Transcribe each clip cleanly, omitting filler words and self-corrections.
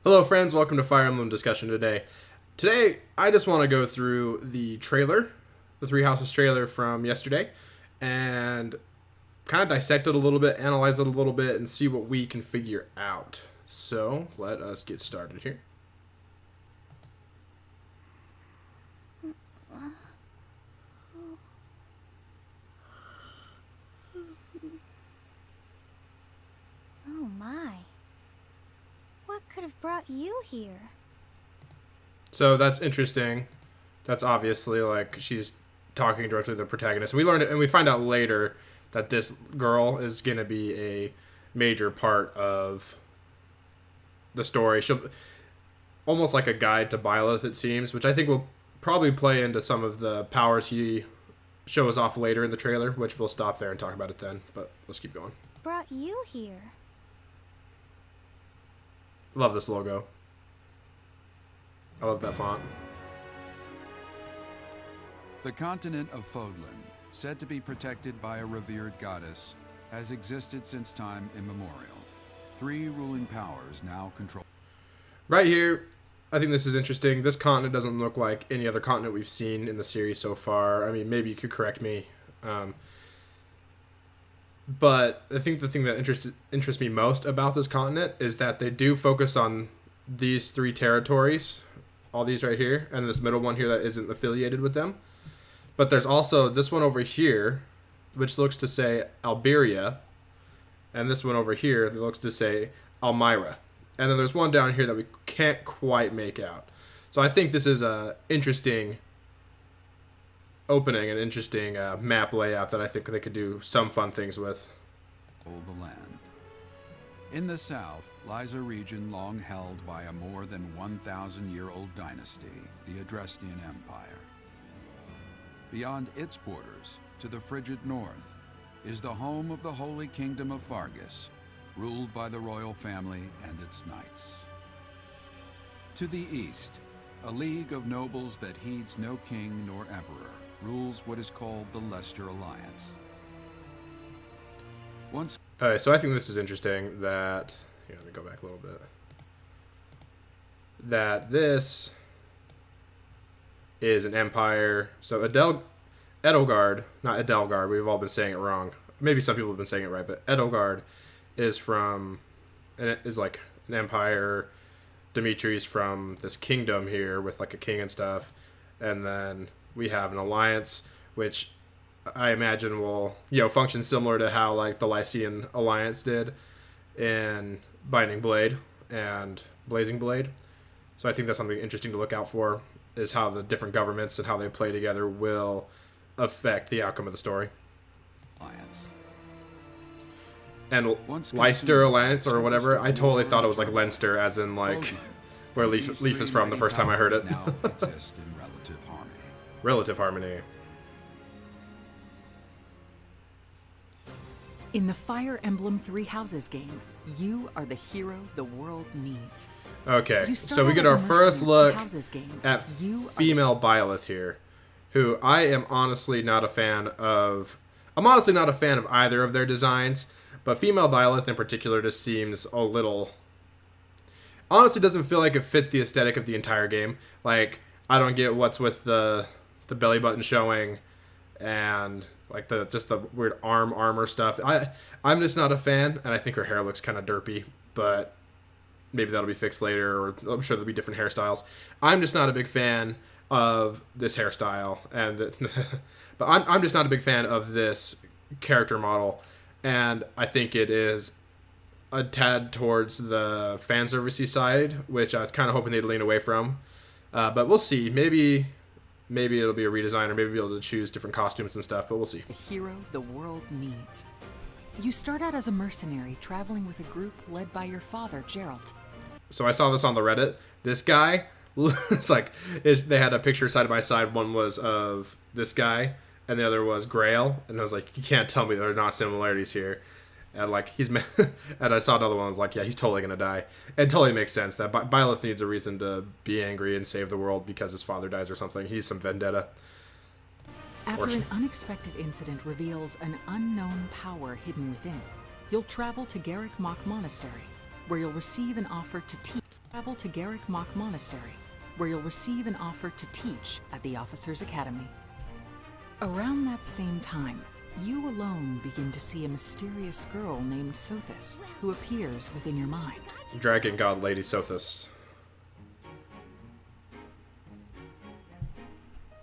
Hello friends, welcome to Fire Emblem discussion today. Today, I just want to go through the trailer, the Three Houses trailer from yesterday, and kind of dissect it a little bit, analyze it a little bit, and see what we can figure out. So, let us get started here. Oh my. What could have brought you here? So that's interesting. That's obviously like she's talking directly to the protagonist. We learned it, and we find out later that this girl is going to be a major part of the story. She'll almost like a guide to Byleth, it seems, which I think will probably play into some of the powers he shows off later in the trailer, which we'll stop there and talk about it then. But let's keep going. Brought you here? Love this logo. I love that font. The continent of Fodlan, said to be protected by a revered goddess, has existed since time immemorial. Three ruling powers now control. Right here, I think this is interesting. This continent doesn't look like any other continent we've seen in the series so far. I mean, maybe you could correct me. But I think the thing that interests me most about this continent is that they do focus on these three territories, all these right here, and this middle one here that isn't affiliated with them. But there's also this one over here, which looks to say Alberia, and this one over here that looks to say Almyra. And then there's one down here that we can't quite make out. So I think this is a interesting opening, an interesting map layout that I think they could do some fun things with. The land. In the south lies a region long held by a more than 1,000-year-old dynasty, the Adrestian Empire. Beyond its borders, to the frigid north, is the home of the Holy Kingdom of Fargus, ruled by the royal family and its knights. To the east, a league of nobles that heeds no king nor emperor rules what is called the Leicester Alliance. Alright, so I think this is interesting that... Here, let me go back a little bit. That this is an empire. So Edelgard, not Edelgard, we've all been saying it wrong. Maybe some people have been saying it right, but Edelgard is from... And it is like an empire. Dimitri's from this kingdom here with like a king and stuff. And then we have an alliance, which I imagine will, function similar to how like the Lycian Alliance did in Binding Blade and Blazing Blade. So I think that's something interesting to look out for, is how the different governments and how they play together will affect the outcome of the story. Alliance. And Leicester Alliance or whatever, I totally thought it was like Leinster, as in like where Leaf is from the first time I heard it. Now exist in relative harmony. Relative harmony. In the Fire Emblem Three Houses game, you are the hero the world needs. Okay, so we get our first look at female Byleth here, who I am honestly not a fan of. I'm honestly not a fan of either of their designs, but female Byleth in particular just seems a little... Honestly doesn't feel like it fits the aesthetic of the entire game. Like, I don't get what's with the belly button showing and like the weird armor stuff. I'm just not a fan, and I think her hair looks kind of derpy, but maybe that'll be fixed later, or I'm sure there'll be different hairstyles. I'm just not a big fan of this hairstyle, but I'm just not a big fan of this character model, and I think it is a tad towards the fan servicey side, which I was kind of hoping they'd lean away from. But we'll see. Maybe it'll be a redesign, or maybe be able to choose different costumes and stuff, but we'll see. The hero the world needs. You start out as a mercenary traveling with a group led by your father, Geralt. So I saw this on the Reddit. This guy, they had a picture side by side. One was of this guy, and the other was Grail. And I was like, you can't tell me there are not similarities here. And like and I saw another one. I was like, yeah, he's totally gonna die. It totally makes sense that Byleth needs a reason to be angry and save the world because his father dies or something. He's some vendetta. After an unexpected incident reveals an unknown power hidden within, you'll travel to Garrick Mach Monastery, where you'll receive an offer to teach. Travel to Garrick Mach Monastery, where you'll receive an offer to teach at the Officers' Academy. Around that same time, you alone begin to see a mysterious girl named Sothis, who appears within your mind. Dragon God Lady Sothis.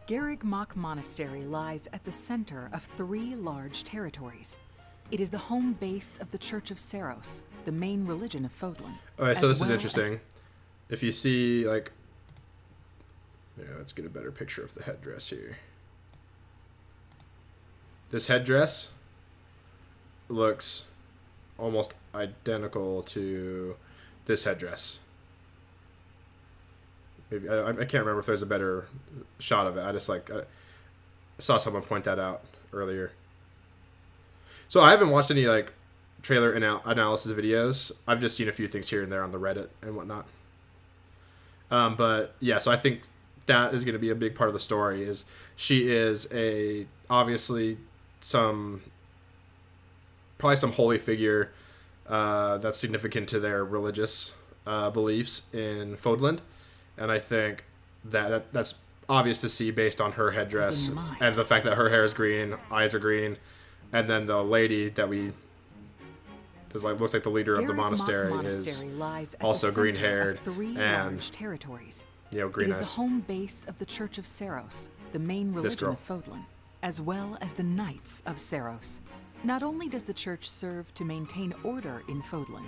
Garrick Mach Monastery lies at the center of 3 large territories. It is the home base of the Church of Seiros, the main religion of Fodlan. Alright, so this is interesting. If you see, like... Yeah, let's get a better picture of the headdress here. This headdress looks almost identical to this headdress. Maybe I can't remember if there's a better shot of it. I saw someone point that out earlier. So I haven't watched any like trailer analysis videos. I've just seen a few things here and there on the Reddit and whatnot. But yeah, so I think that is going to be a big part of the story. Is she is obviously probably some holy figure that's significant to their religious beliefs in Fodlan. And I think that's obvious to see based on her headdress and the fact that her hair is green, eyes are green, and then the lady that looks like the leader of the monastery is also green haired and territories. Green eyes. It is the home base of the Church of Seiros, the main religion of Fodlan, as well as the Knights of Seiros. Not only does the church serve to maintain order in Fodlan,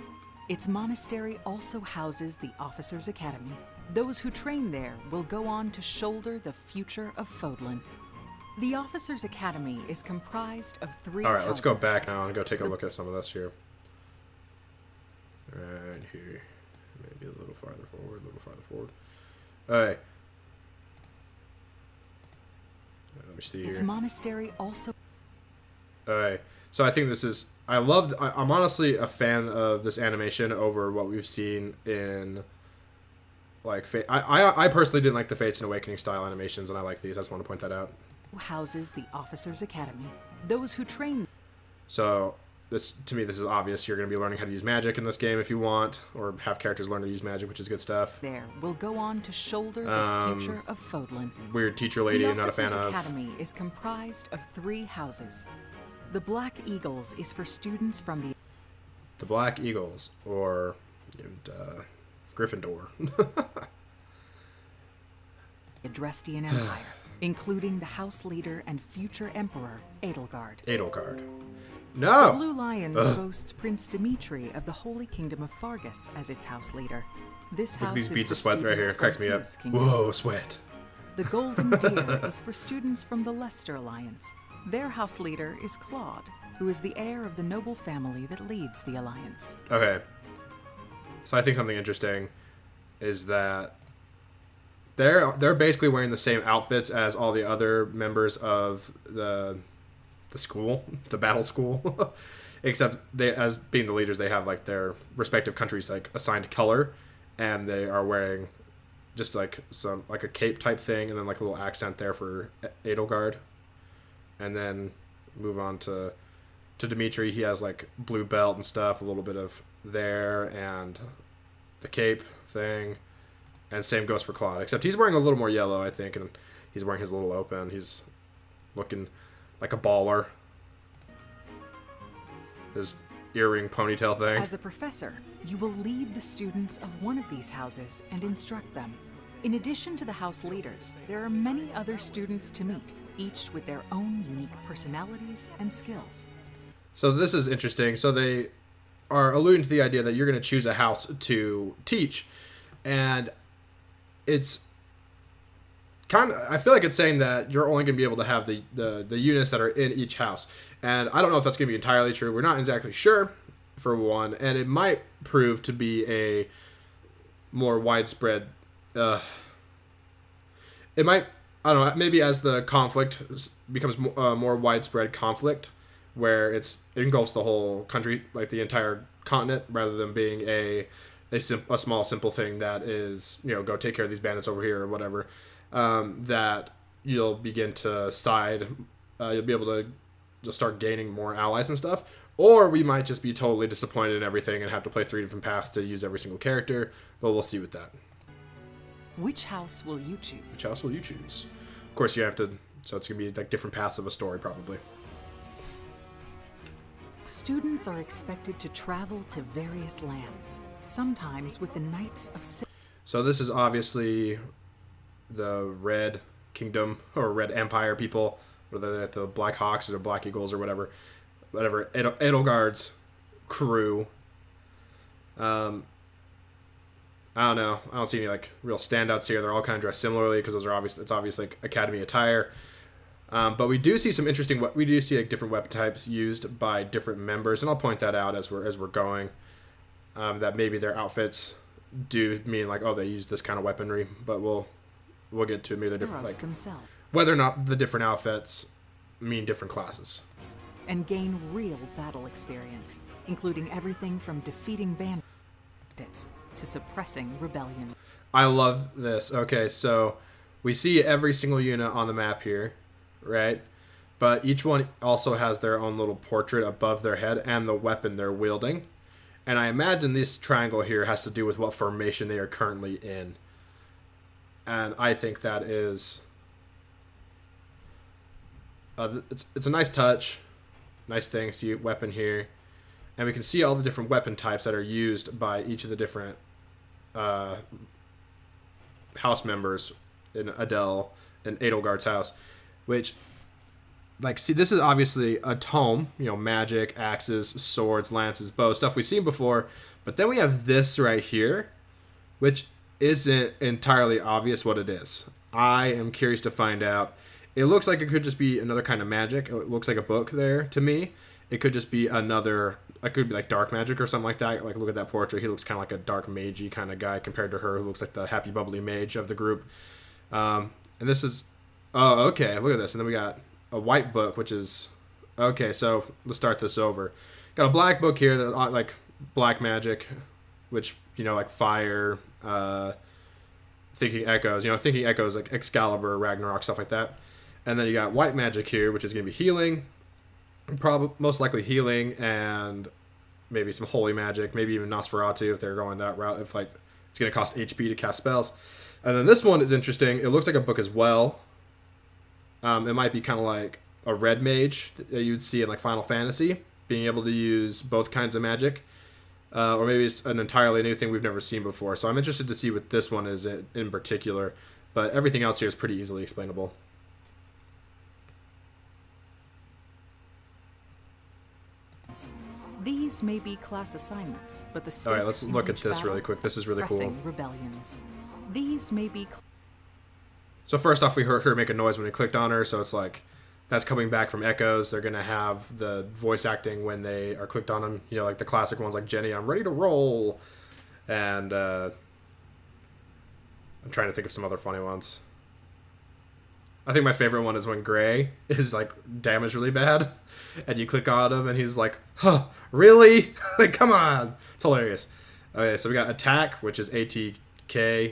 its monastery also houses the Officers' Academy. Those who train there will go on to shoulder the future of Fodlan. The Officers' Academy is comprised of 3 Alright, let's go houses. back now and go take a look at some of this here. Right here. Maybe a little farther forward. Alright. Let me see here. Its monastery also... Alright. So I think this is... I'm honestly a fan of this animation over what we've seen in... Like, I personally didn't like the Fates and Awakening style animations, and I like these. I just want to point that out. Houses the Officers' Academy. Those who train... So, to me, this is obvious. You're going to be learning how to use magic in this game if you want, or have characters learn to use magic, which is good stuff. There will go on to shoulder the future of Fodlan. Weird teacher lady I'm not a fan of. The Officers' Academy is comprised of 3 houses. The Black Eagles is for students from the... The Black Eagles, or... Gryffindor. Adrestian Empire, including the House Leader and future Emperor, Edelgard. No! The Blue Lions boasts Prince Dimitri of the Holy Kingdom of Fargus as its House Leader. This house these is beads for of sweat right here. students Cracks from me up. his kingdom. Whoa, sweat. The Golden Deer is for students from the Leicester Alliance. Their House Leader is Claude, who is the heir of the noble family that leads the Alliance. Okay. So I think something interesting is that they're basically wearing the same outfits as all the other members of the school, the battle school, except they, as being the leaders, they have like their respective countries like assigned color, and they are wearing just like a cape type thing, and then like a little accent there for Edelgard, and then move on to Dimitri. He has like blue belt and stuff, a little bit of there and the cape thing, and same goes for Claude, except he's wearing a little more yellow, I think, and he's wearing his little open. He's looking like a baller. His earring ponytail thing. As a professor, you will lead the students of one of these houses and instruct them. In addition to the house leaders, there are many other students to meet, each with their own unique personalities and skills. So this is interesting. So they are alluding to the idea that you're going to choose a house to teach, and it's kind of, I feel like it's saying that you're only going to be able to have the units that are in each house. And I don't know if that's going to be entirely true. We're not exactly sure, for one, and it might prove to be a more widespread, it might, I don't know, maybe as the conflict becomes more widespread conflict, where it engulfs the whole country, like the entire continent, rather than being a small, simple thing that is, go take care of these bandits over here or whatever, that you'll begin to side, you'll be able to just start gaining more allies and stuff, Or we might just be totally disappointed in everything and have to play 3 different paths to use every single character, but we'll see with that. Which house will you choose? Which house will you choose? Of course, you have to, so it's going to be like different paths of a story, probably. Students are expected to travel to various lands, sometimes with the Knights of Seiros. So this is obviously the Red Kingdom, or Red Empire people, whether they're the Black Hawks or the Black Eagles or whatever Edelgard's crew. I don't know. I don't see any like real standouts here. They're all kind of dressed similarly because those are it's obviously like academy attire. But we do see some interesting. We do see like different weapon types used by different members, and I'll point that out as we're going. That maybe their outfits do mean like, oh, they use this kind of weaponry, but we'll get to maybe they're different, like whether or not the different outfits mean different classes. And gain real battle experience, including everything from defeating bandits to suppressing rebellion. I love this. Okay, so we see every single unit on the map here, right? But each one also has their own little portrait above their head and the weapon they're wielding. And I imagine this triangle here has to do with what formation they are currently in. And I think that is... it's a nice touch. Nice thing. See a weapon here. And we can see all the different weapon types that are used by each of the different house members in Adele and Edelgard's house. Which, like, see, this is obviously a tome. You know, magic, axes, swords, lances, bows, stuff we've seen before. But then we have this right here, which isn't entirely obvious what it is. I am curious to find out. It looks like it could just be another kind of magic. It looks like a book there to me. It could just be another... It could be like dark magic or something like that. Like, look at that portrait. He looks kind of like a dark magey kind of guy compared to her, who looks like the happy, bubbly mage of the group. And this is... Oh, okay. Look at this. And then we got a white book, which is... Okay, so let's start this over. Got a black book here that like black magic, which, you know, like fire, thinking echoes. You know, thinking echoes like Excalibur, Ragnarok, stuff like that. And then you got white magic here, which is going to be healing. Probably most likely healing and maybe some holy magic, maybe even Nosferatu if they're going that route. If like it's going to cost HP to cast spells. And then this one is interesting. It looks like a book as well. It might be kind of like a red mage that you'd see in like Final Fantasy, being able to use both kinds of magic. Or maybe it's an entirely new thing we've never seen before. So I'm interested to see what this one is in particular. But everything else here is pretty easily explainable. These may be class assignments, but the stakes. All right, let's look at this really quick. This is really cool. Rebellions. These may be. So first off, we heard her make a noise when we clicked on her, so it's like that's coming back from echoes. They're gonna have the voice acting when they are clicked on them. You know, like the classic ones, like Jenny, I'm ready to roll, and I'm trying to think of some other funny ones. I think my favorite one is when Gray is like damaged really bad, and you click on him, and he's like, "Huh, really? Like, come on!" It's hilarious. Okay, so we got attack, which is ATK.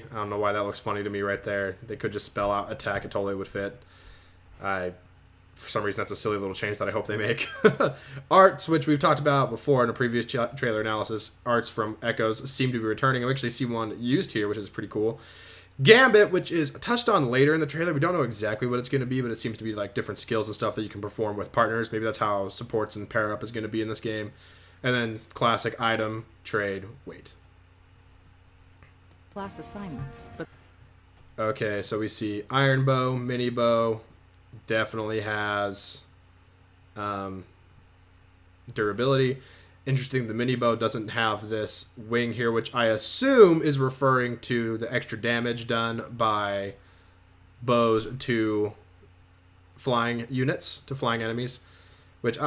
I don't know why that looks funny to me right there. They could just spell out attack; it totally would fit. For some reason, that's a silly little change that I hope they make. Arts, which we've talked about before in a previous trailer analysis. Arts from Echoes seem to be returning. I actually see one used here, which is pretty cool. Gambit, which is touched on later in the trailer. We don't know exactly what it's going to be, but it seems to be like different skills and stuff that you can perform with partners. Maybe that's how supports and pair up is going to be in this game. And then classic item, trade, wait. Class assignments, but... Okay, so we see iron bow, mini bow, definitely has durability. Interesting, the mini bow doesn't have this wing here, which I assume is referring to the extra damage done by bows to flying units, to flying enemies, which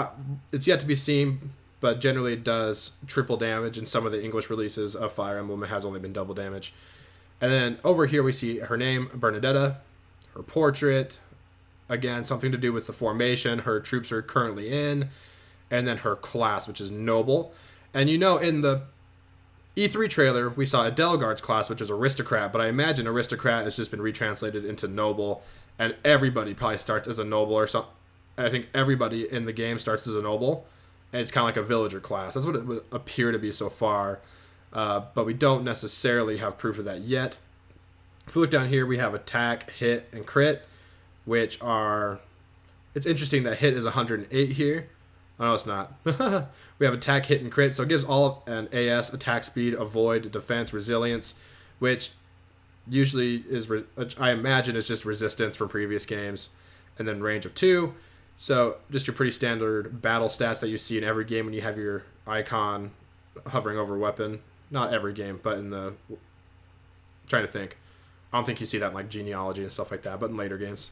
it's yet to be seen, but generally it does triple damage. In some of the English releases of Fire Emblem, it has only been double damage. And then over here we see her name, Bernadetta, her portrait, again, something to do with the formation her troops are currently in, and then her class, which is Noble. And you know, in the E3 trailer, we saw Edelgard's class, which is Aristocrat, but I imagine Aristocrat has just been retranslated into Noble, and everybody probably starts as a Noble or something. I think everybody in the game starts as a Noble, and it's kind of like a villager class. That's what it would appear to be so far, but we don't necessarily have proof of that yet. If we look down here, we have attack, hit, and crit, which are... It's interesting that hit is 108 here. Oh, no, it's not. We have attack, hit, and crit, so it gives all an AS, attack speed, avoid, defense, resilience, which usually is, I imagine, is just resistance from previous games, and then range of 2. So just your pretty standard battle stats that you see in every game when you have your icon hovering over a weapon. Not every game, but in the... I'm trying to think. I don't think you see that in like genealogy and stuff like that, but in later games.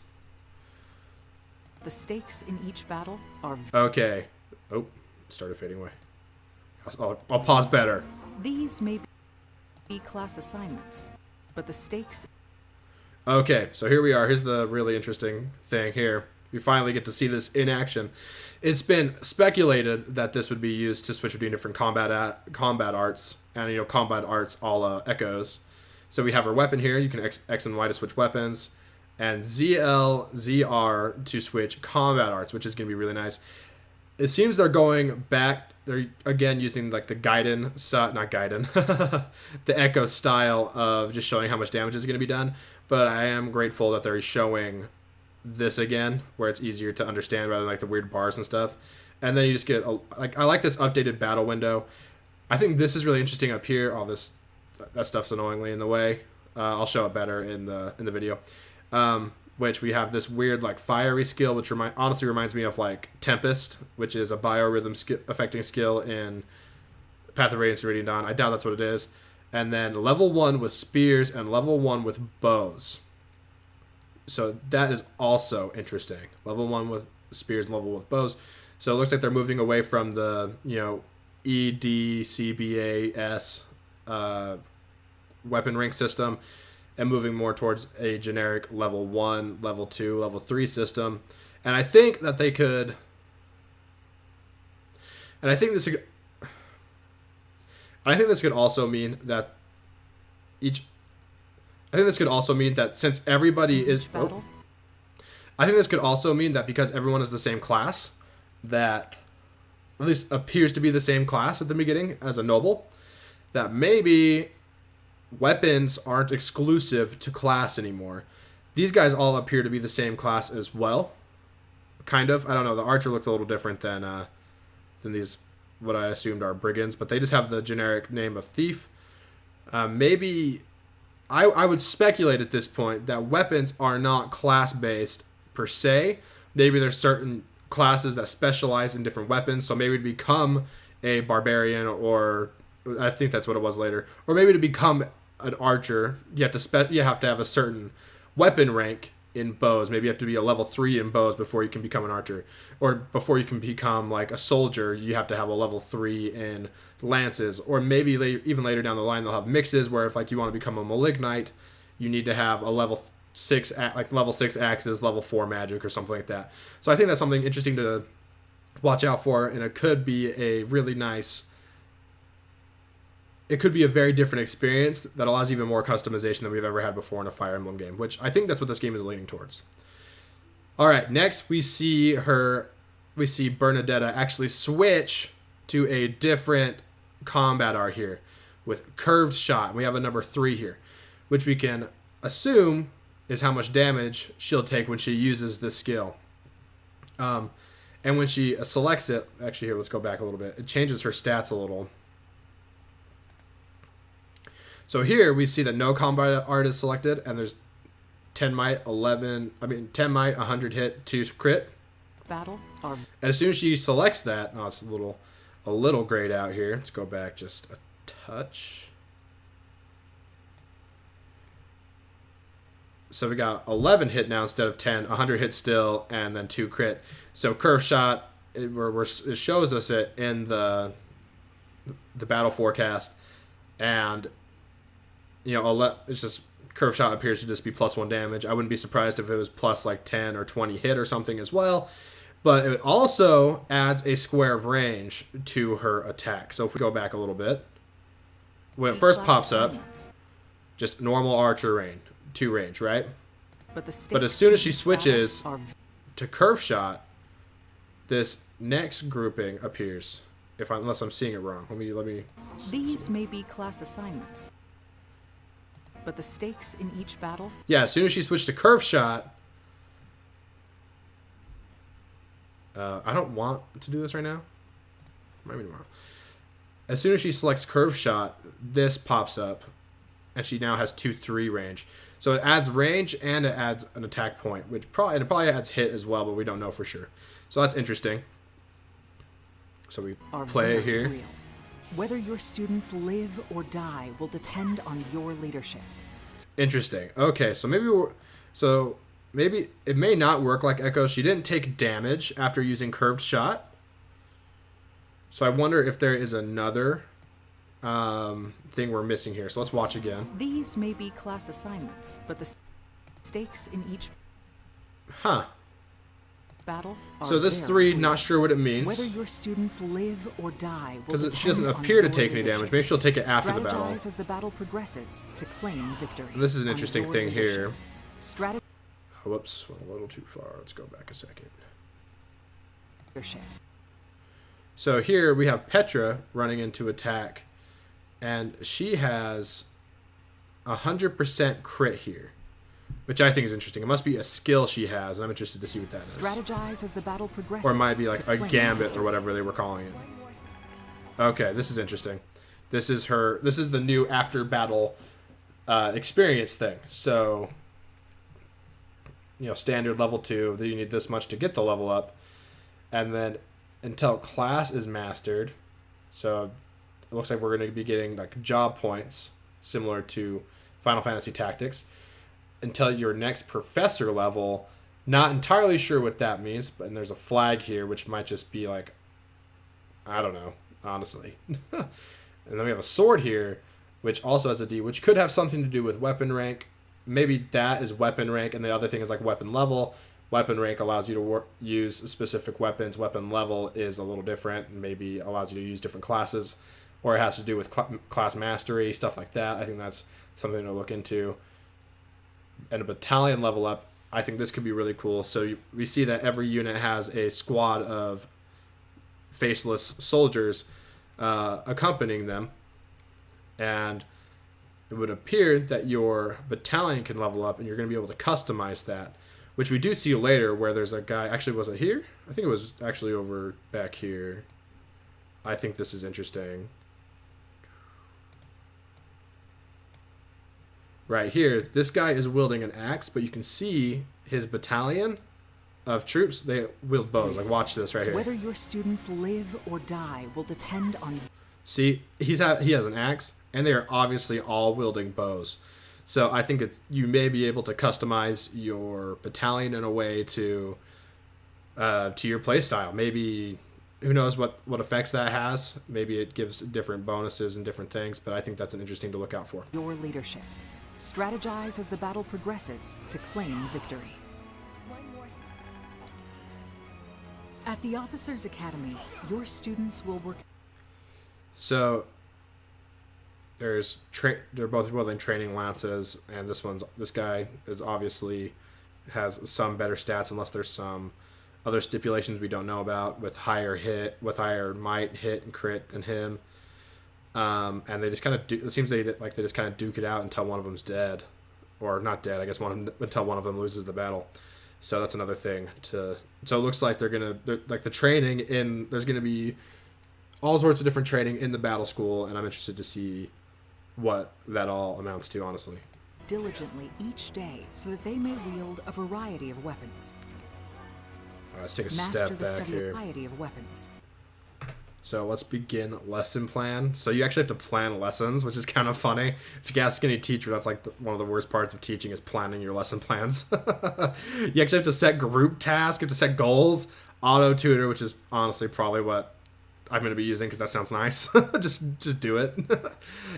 The stakes in each battle are... Okay. Oh, it started fading away. I'll pause better. These may be class assignments, but the stakes... Okay, so here we are. Here's the really interesting thing here. We finally get to see this in action. It's been speculated that this would be used to switch between different combat arts, and combat arts a la Echoes. So we have our weapon here. You can X and Y to switch weapons, and ZL, ZR to switch combat arts, which is going to be really nice. It seems they're going back. They're again using like the Gaiden, not Gaiden, the Echo style of just showing how much damage is going to be done. But I am grateful that they're showing this again, where it's easier to understand rather than like the weird bars and stuff. And then you just get I like this updated battle window. I think this is really interesting up here. All this that stuff's annoyingly in the way. I'll show it better in the video. Which we have this weird like fiery skill, which honestly reminds me of like Tempest, which is a biorhythm affecting skill in Path of Radiance and Radiant Dawn. I doubt that's what it is. And then level 1 with spears and level 1 with bows. So that is also interesting. Level 1 with spears, level 1 with bows. So it looks like they're moving away from the EDCBAS weapon rank system and moving more towards a generic level 1, level 2, level 3 system. And I think that they could... And I think this could also mean that since everybody is... I think this could also mean that because everyone is the same class, that at least appears to be the same class at the beginning as a noble, that maybe weapons aren't exclusive to class anymore. These guys all appear to be the same class as well. Kind of. I don't know. The archer looks a little different than these, what I assumed are brigands, but they just have the generic name of thief. Maybe... I would speculate at this point that weapons are not class-based per se. Maybe there's certain classes that specialize in different weapons, so maybe to become a barbarian, or I think that's what it was later, or maybe to become an archer, you have to have a certain weapon rank in bows. Maybe you have to be a level 3 in bows before you can become an archer, or before you can become like a soldier, you have to have a level 3 in lances, or maybe even later down the line they'll have mixes where if like you want to become a malignite, you need to have a level 6 axes, level 4 magic, or something like that. So I think that's something interesting to watch out for, and it could be a really nice... It could be a very different experience that allows even more customization than we've ever had before in a Fire Emblem game, which I think that's what this game is leaning towards. All right, next we see Bernadetta actually switch to a different combat art here with curved shot. We have a number 3 here, which we can assume is how much damage she'll take when she uses this skill. And when she selects it, actually here, let's go back a little bit. It changes her stats a little. So here we see that no combat art is selected, and there's 10 might, 100 hit, 2 crit. And as soon as she selects that, it's a little grayed out here. Let's go back just a touch. So we got 11 hit now instead of 10, 100 hit still, and then 2 crit. So curve shot, it shows us it in the battle forecast, and it's just curve shot appears to just be +1 damage. I wouldn't be surprised if it was plus like 10 or 20 hit or something as well. But it also adds a square of range to her attack. So if we go back a little bit, when it first pops up, just normal archer range, 2 range, right? But as soon as she switches to curve shot, this next grouping appears. Unless I'm seeing it wrong. Let me. These may be class assignments, but the stakes in each battle. Yeah, as soon as she switched to curve shot. I don't want to do this right now. Maybe tomorrow. As soon as she selects curve shot, this pops up, and she now has 2/3 range. So it adds range and it adds an attack point, which probably adds hit as well, but we don't know for sure. So that's interesting. So we play it here. Real. Whether your students live or die will depend on your leadership. Interesting. Okay, so maybe it may not work like Echo. She didn't take damage after using curved shot. So I wonder if there is another thing we're missing here. So let's watch again. These may be class assignments, but the stakes in each battle are so this 3, not sure what it means. Whether your students live or die will because she doesn't appear to take any damage. Maybe she'll take it after the battle. Strategize as the battle progresses to claim victory. This is an interesting thing here. Oh, whoops, went a little too far. Let's go back a second. So here we have Petra running into attack, and she has 100% crit here, which I think is interesting. It must be a skill she has, and I'm interested to see what that is. Strategize as the battle progresses. Or it might be like a gambit or whatever they were calling it. Okay, this is interesting. This is the new after battle experience thing. So, standard level 2, you need this much to get the level up, and then until class is mastered. So it looks like we're going to be getting like job points similar to Final Fantasy Tactics until your next professor level. Not entirely sure what that means, and there's a flag here which might just be like, I don't know, honestly. And then we have a sword here which also has a D, which could have something to do with weapon rank. Maybe that is weapon rank, and the other thing is like weapon level. Weapon rank allows you to use specific weapons. Weapon level is a little different and maybe allows you to use different classes, or it has to do with class mastery, stuff like that. I think that's something to look into. And a battalion level up, I think this could be really cool. So we see that every unit has a squad of faceless soldiers accompanying them, and it would appear that your battalion can level up, and you're going to be able to customize that. Which we do see later, where there's a guy. Actually, was it here? I think it was actually over back here. I think this is interesting. Right here, this guy is wielding an axe, but you can see his battalion of troops. They wield bows. Like, watch this right here. Whether your students live or die will depend on. See, he has an axe, and they are obviously all wielding bows. So I think you may be able to customize your battalion in a way to your playstyle. Maybe, who knows what effects that has. Maybe it gives different bonuses and different things, but I think that's an interesting to look out for. Your leadership. Strategize as the battle progresses to claim victory. At the Officers Academy, your students will work. So they're both wielding training lances, and this guy is obviously has some better stats, unless there's some other stipulations we don't know about with higher might, hit, and crit than him. And they just kind of it seems they just kind of duke it out until one of them's dead, or not dead. I guess until one of them loses the battle. So that's another thing so it looks like they're like the training there's gonna be all sorts of different training in the battle school, and I'm interested to see what that all amounts to, honestly. Diligently each day so that they may wield a variety of weapons. All right, let's take a Master step the back study here. of variety of weapons. So let's begin lesson plan. So you actually have to plan lessons, which is kind of funny. If you ask any teacher, that's like one of the worst parts of teaching is planning your lesson plans. You actually have to set group tasks, you have to set goals, auto tutor, which is honestly probably what I'm going to be using because that sounds nice. just do it.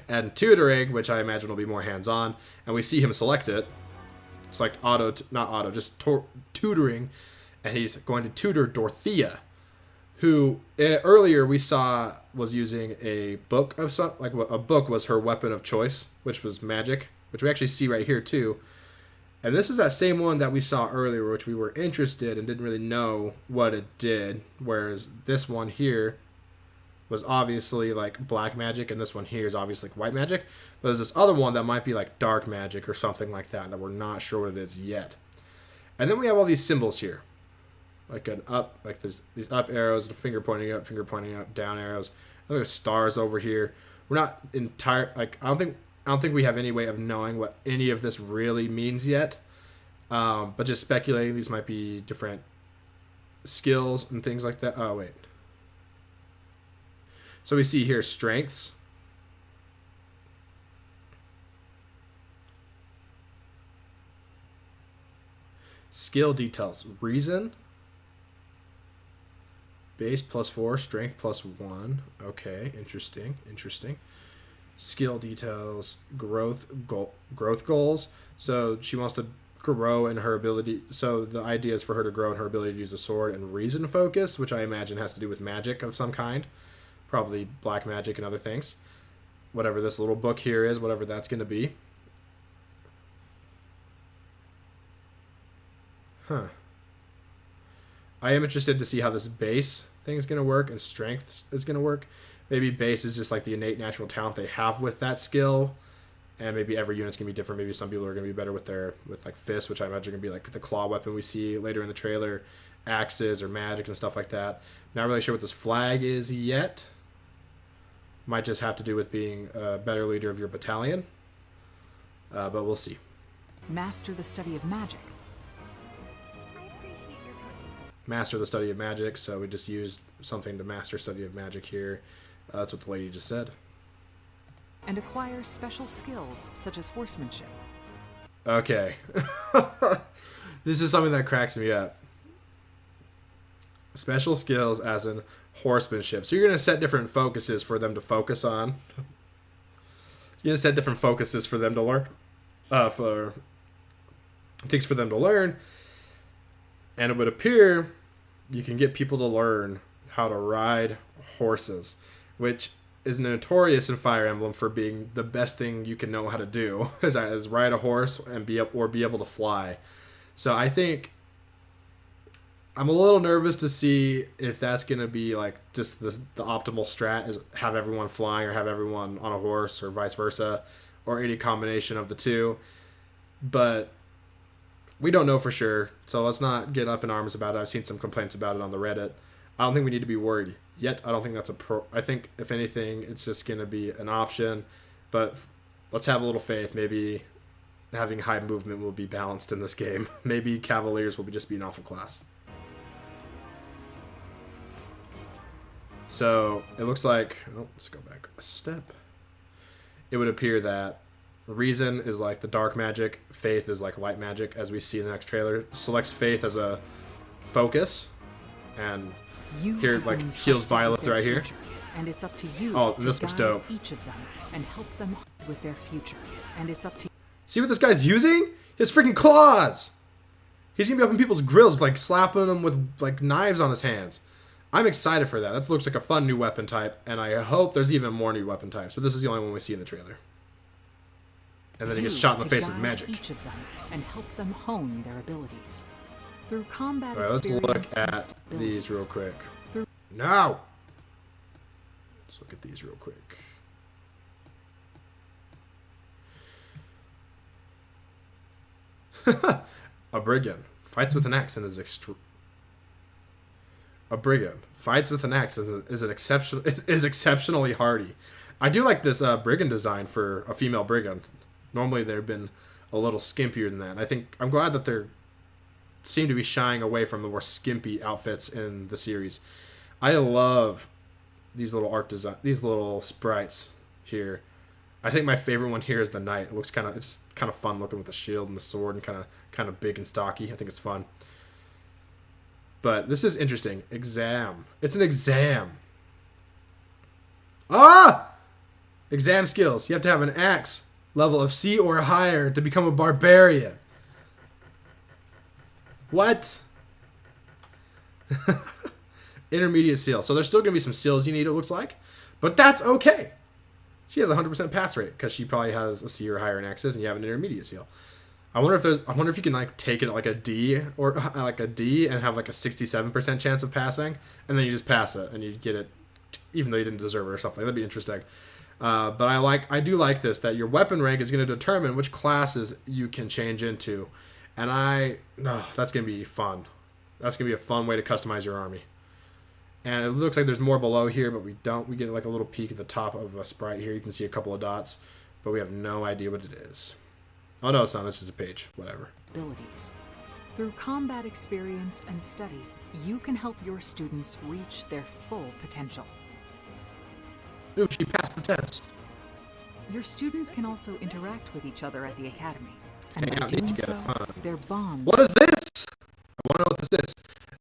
And tutoring, which I imagine will be more hands-on. And we see him select it. Select tutoring. And he's going to tutor Dorothea, who earlier we saw was using a book of some, like a book was her weapon of choice, which was magic, which we actually see right here too. And this is that same one that we saw earlier, which we were interested and didn't really know what it did. Whereas this one here was obviously like black magic, and this one here is obviously like white magic. But there's this other one that might be like dark magic or something like that we're not sure what it is yet. And then we have all these symbols here, like an up, like these up arrows, the finger pointing up, down arrows. And there's stars over here. We're not entire like I don't think we have any way of knowing what any of this really means yet. But just speculating, these might be different skills and things like that. Oh, wait. So we see here strengths. Skill details. Reason. Base +4. Strength +1. Okay, interesting. Skill details. Growth goals. So she wants to grow in her ability. So the idea is for her to grow in her ability to use a sword, and reason focus, which I imagine has to do with magic of some kind. Probably black magic and other things. Whatever this little book here is, whatever that's going to be. Huh. I am interested to see how this base thing is going to work and strength is going to work. Maybe base is just like the innate natural talent they have with that skill. And maybe every unit's going to be different. Maybe some people are going to be better with like fists, which I imagine are going to be like the claw weapon we see later in the trailer. Axes or magic and stuff like that. Not really sure what this flag is yet. Might just have to do with being a better leader of your battalion. But we'll see. Master the study of magic. Master the study of magic, so we just used something to master study of magic here. That's what the lady just said. And acquire special skills such as horsemanship. Okay. This is something that cracks me up. Special skills as in horsemanship. So you're going to set different focuses for them to focus on. You're going to set different focuses for them to learn. For things for them to learn. And it would appear you can get people to learn how to ride horses, which is notorious in Fire Emblem for being the best thing you can know how to do, is ride a horse and be able to fly. So I think I'm a little nervous to see if that's going to be like just the optimal strat, is have everyone flying or have everyone on a horse or vice versa, or any combination of the two. But we don't know for sure, so let's not get up in arms about it. I've seen some complaints about it on the Reddit. I don't think we need to be worried yet. I don't think that's I think, if anything, it's just going to be an option. But let's have a little faith. Maybe having high movement will be balanced in this game. Maybe Cavaliers will just be an awful class. So it looks like, let's go back a step. It would appear that reason is like the dark magic, faith is like light magic, as we see in the next trailer. Selects faith as a focus, and here like heals Byleth right here. And it's up to you. Oh, this looks dope. Each of them and help them with their future. And it's up to. See what this guy's using? His freaking claws. He's gonna be up in people's grills, like slapping them with like knives on his hands. I'm excited for that. That looks like a fun new weapon type, and I hope there's even more new weapon types. But this is the only one we see in the trailer. And then he gets shot in the face with magic. Each of them and help them hone their abilities through combat. All right, let's look at these real quick. No. Let's look at these real quick. A brigand fights with an axe and is exceptionally hardy. I do like this brigand design for a female brigand. Normally they've been a little skimpier than that. I'm glad that they seem to be shying away from the more skimpy outfits in the series. I love these little art design, these little sprites here. I think my favorite one here is the knight. It looks it's kind of fun looking with the shield and the sword and kind of big and stocky. I think it's fun. But this is interesting. Exam. It's an exam. Ah! Exam skills. You have to have an axe level of C or higher to become a barbarian. What? Intermediate seal. So there's still going to be some seals you need, it looks like. But that's okay. She has a 100% pass rate because she probably has a C or higher in axes, and you have an intermediate seal. I wonder if you can like take it like a D or like a D and have like a 67% chance of passing, and then you just pass it and you get it, even though you didn't deserve it or something. That'd be interesting. But I do like this, that your weapon rank is going to determine which classes you can change into, and that's going to be fun. That's going to be a fun way to customize your army. And it looks like there's more below here, but we don't. We get like a little peek at the top of a sprite here. You can see a couple of dots, but we have no idea what it is. Oh no, it's not. This is a page. Whatever. Abilities. Through combat experience and study, you can help your students reach their full potential. Ooh, she passed the test. Your students can also interact with each other at the academy, and Hang by out doing together, so, fun. their bonds. What is this? I want to know what this is.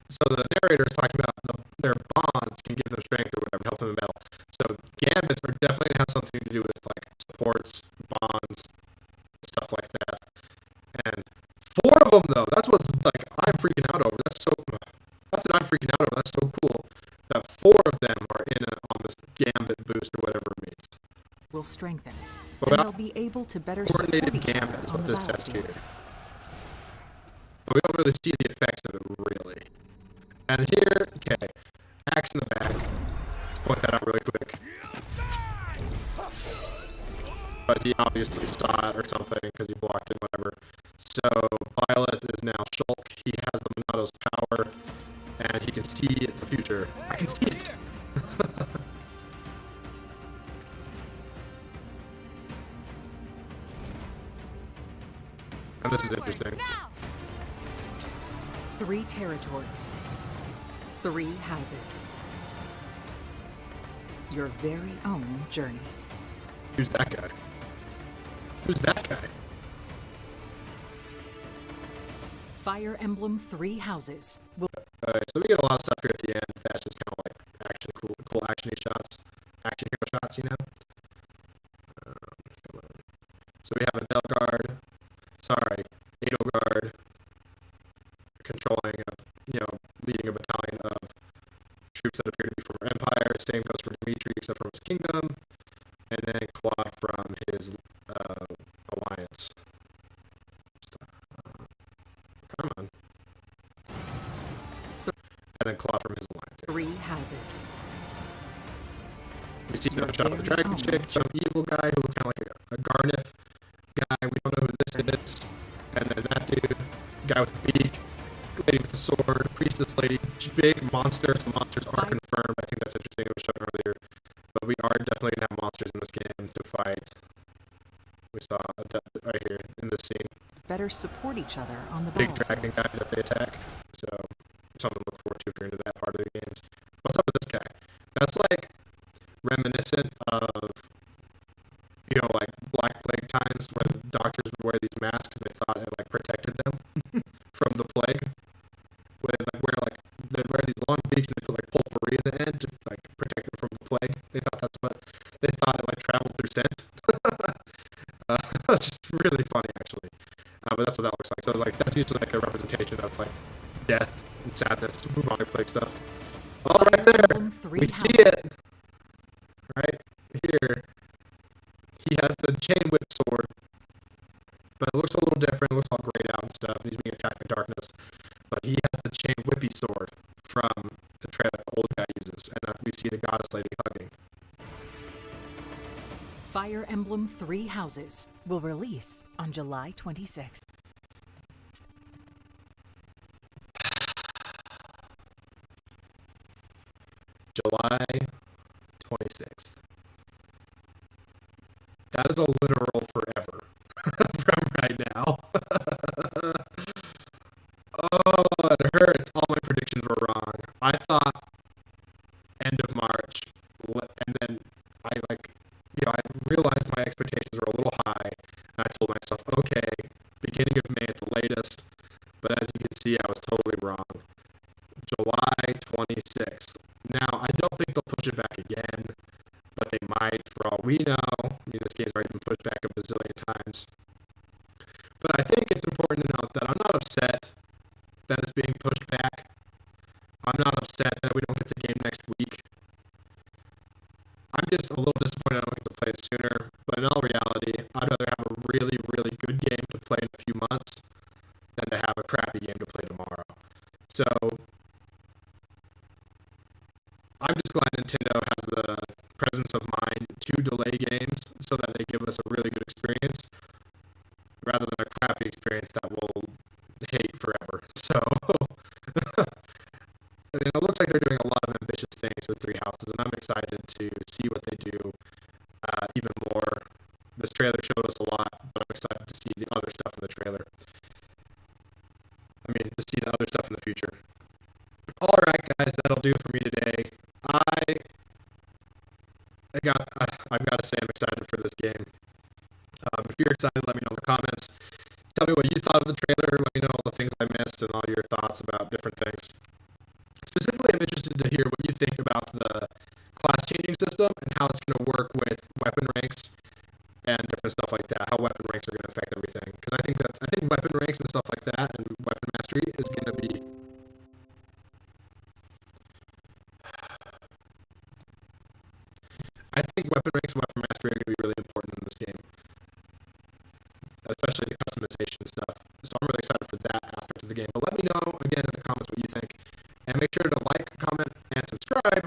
So the narrator is talking about their bonds can give them strength or whatever, help them in battle. So gambits are definitely going to have something to do with like supports, bonds, stuff like that. And 4 of them though, that's what's like I'm freaking out over. That's what I'm freaking out over. That's so cool. That 4 of them are on this gambit boost or whatever it means. Will strengthen, But and they'll be able to better support coordinated each other gambit is on what the this test here. battlefield. But we don't really see the effects of it really. And here, okay, axe in the back. Let's point that out really quick. But he obviously saw it or something because he blocked it, whatever. So Byleth is now Shulk. He has the Monato's power, and he can see the future. I can see it. And this is interesting. 3 territories. 3 houses. Your very own journey. Who's that guy? Who's that guy? Fire Emblem 3 houses will Alright, so we get a lot of stuff here at the end that's just kind of like cool action-y shots. Action hero shots, you know? Come on. So we have a Edelgard controlling, leading a battalion of troops that appear to be from our empire. Same goes for Dimitri, except from his kingdom. And then Claude from his alliance. Come on. And then Claude from his alliance. 3 houses. We see another shot of the dragon chick, some evil guy who looks kind of like a Garniff guy. We don't know who this is. And then that dude, guy with the beak, lady with the sword, priestess lady, big monsters. Monsters are confirmed. I think that's interesting. It was shown earlier. But we are definitely going to have monsters in this game to fight. We saw a death right here in this scene. Better support each other on the Big battlefield. dragon guy that they attack. So, something to look forward to if you're into that part of the games. What's up with this guy? That's like reminiscent of, like Black Plague times where the doctors would wear these masks they thought it like protected them from the plague. Where they'd wear these long beaks and they put like potpourri in the end to like protect them from the plague. They thought it like traveled through scent. It's just really funny actually. But that's what that looks like. So like that's usually like a representation of like death and sadness, bubonic plague stuff. Oh, right there, we see it. Right here, he has the chain whip sword, but it looks a little different. It looks all grayed out and stuff. And he's being attacked by darkness, but he has the chain whippy sword from the trail that the old guy uses, and we see the goddess lady hugging. Fire Emblem 3 houses will release on July 26th. July 26th. That is a literal forever from right now. Oh, it hurts. All my predictions were wrong. I thought end of March, and then I realized my expectations were a little high, and I told myself, okay, beginning of May at the latest, but as you can see, I was totally wrong. July 26th. Now, I don't think they'll push it back again, but they might, for all we know. I mean, this game's already been pushed back a bazillion times. But I think it's important to note that I'm not upset that it's being pushed back. I'm not upset that we don't get the game next week. I'm just a little disappointed I don't get to play it sooner. But in all reality, I'd rather have a really, really good game to play a few months than to have a crappy game to play tomorrow. So I'm just glad Nintendo has the presence of mind to delay games so that they give us a really good experience rather than a crappy experience that we'll hate forever. So and it looks like they're doing a lot of ambitious things with Three Houses, and I'm excited to see what they do even more. This trailer showed us a lot, but I'm excited to see the other stuff in the trailer. To see the other stuff in the future. Alright guys, that'll do it for me today. I've got to say I'm excited for this game. If you're excited, let me know in the comments. Tell me what you thought of the trailer. Let me know all the things I missed and all your thoughts about different things. Specifically, I'm interested to hear what you think about the class changing system and how it's going to work with weapon ranks and different stuff like that. How weapon ranks are going to affect everything. Because I think weapon ranks and stuff like that and weapon mastery is going to be. I think weapon ranks and weapon mastery are going to be really important in this game, especially the customization stuff. So I'm really excited for that aspect of the game. But let me know again in the comments what you think, and make sure to like, comment, and subscribe